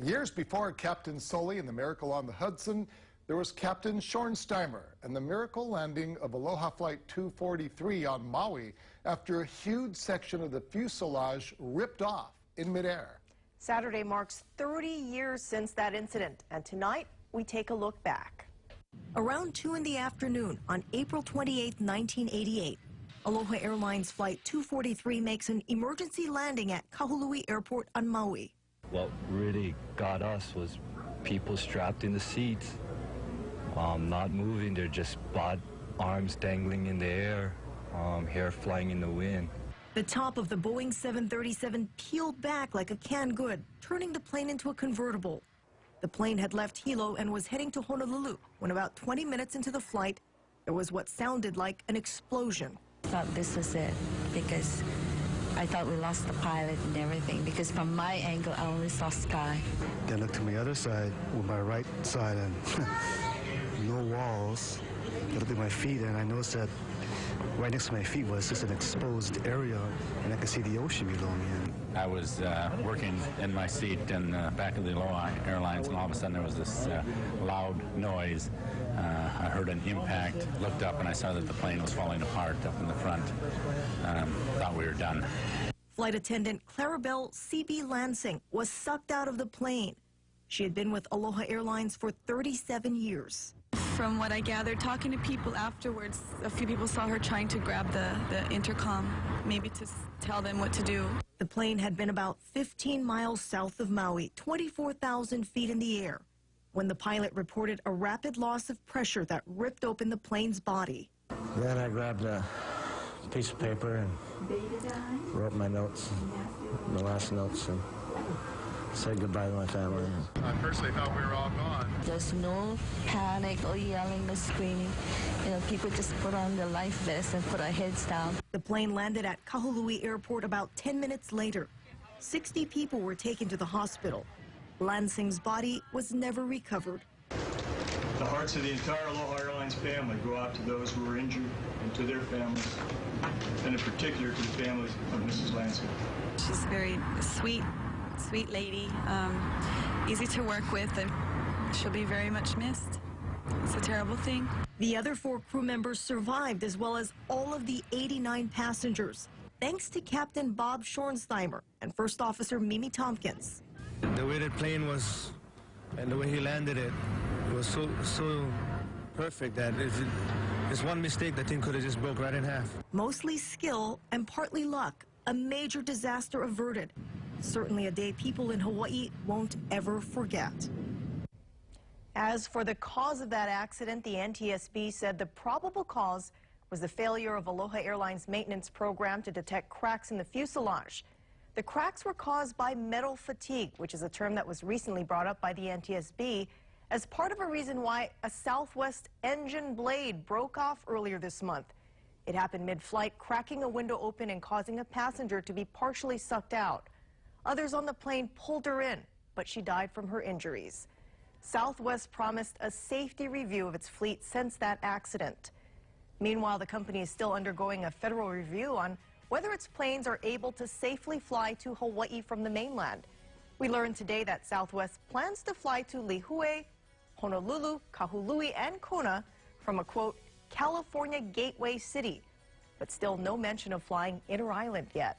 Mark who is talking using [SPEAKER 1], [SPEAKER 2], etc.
[SPEAKER 1] Years before Captain Sully and the Miracle on the Hudson, there was Captain Schornsteimer and the miracle landing of Aloha Flight 243 on Maui after a huge section of the fuselage ripped off in midair.
[SPEAKER 2] Saturday marks 30 years since that incident, and tonight we take a look back. Around 2 in the afternoon on April 28, 1988, Aloha Airlines Flight 243 makes an emergency landing at Kahului Airport on Maui.
[SPEAKER 3] What really got us was people strapped in the seats, not moving. They're just arms dangling in the air, hair flying in the wind.
[SPEAKER 2] The top of the Boeing 737 peeled back like a canned good, turning the plane into a convertible. The plane had left Hilo and was heading to Honolulu when about 20 minutes into the flight, there was what sounded like an explosion.
[SPEAKER 4] I thought this was it because I thought we lost the pilot and everything, because from my angle, I only saw sky.
[SPEAKER 5] Then I looked to my other side, with my right side, and no walls. I looked at my feet, and I noticed that right next to my feet was just an exposed area, and I could see the ocean below me.
[SPEAKER 6] I was working in my seat in the back of the Aloha Airlines, and all of a sudden there was this loud noise. I heard an impact, looked up, and I saw that the plane was falling apart up in the front. Thought we were done.
[SPEAKER 2] Flight attendant Clarabelle C.B. Lansing was sucked out of the plane. She had been with Aloha Airlines for 37 years.
[SPEAKER 7] From what I gathered, talking to people afterwards, a few people saw her trying to grab the intercom, maybe to tell them what to do.
[SPEAKER 2] The plane had been about 15 miles south of Maui, 24,000 feet in the air, when the pilot reported a rapid loss of pressure that ripped open the plane's body.
[SPEAKER 5] Then I grabbed a piece of paper and wrote my notes, the last notes, and said goodbye to my family.
[SPEAKER 8] I personally thought we were all gone.
[SPEAKER 4] There's no panic or yelling or screaming. You know, people just put on their life vests and put our heads down.
[SPEAKER 2] The plane landed at Kahului Airport about 10 minutes later. 60 people were taken to the hospital. Lansing's body was never recovered.
[SPEAKER 9] The hearts of the entire Aloha Airlines family go out to those who were injured and to their families, and in particular to the families of Mrs. Lansing.
[SPEAKER 7] She's very sweet lady, easy to work with, and she'll be very much missed. It's a terrible thing.
[SPEAKER 2] The other 4 crew members survived, as well as all of the 89 passengers, thanks to Captain Bob Schornsteimer and First Officer Mimi Tompkins.
[SPEAKER 10] The way the plane was and the way he landed it was so perfect that if it's one mistake, the thing could have just broke right in half.
[SPEAKER 2] Mostly skill and partly luck, a major disaster averted. Certainly a day people in Hawaii won't ever forget. As for the cause of that accident, the NTSB said the probable cause was the failure of Aloha Airlines' maintenance program to detect cracks in the fuselage. The cracks were caused by metal fatigue, which is a term that was recently brought up by the NTSB as part of a reason why a Southwest engine blade broke off earlier this month. It happened mid-flight, cracking a window open and causing a passenger to be partially sucked out. Others on the plane pulled her in, but she died from her injuries. Southwest promised a safety review of its fleet since that accident. Meanwhile, the company is still undergoing a federal review on whether its planes are able to safely fly to Hawaii from the mainland. We learned today that Southwest plans to fly to Lihue, Honolulu, Kahului, and Kona from a, quote, California gateway city, but still no mention of flying inter-island yet.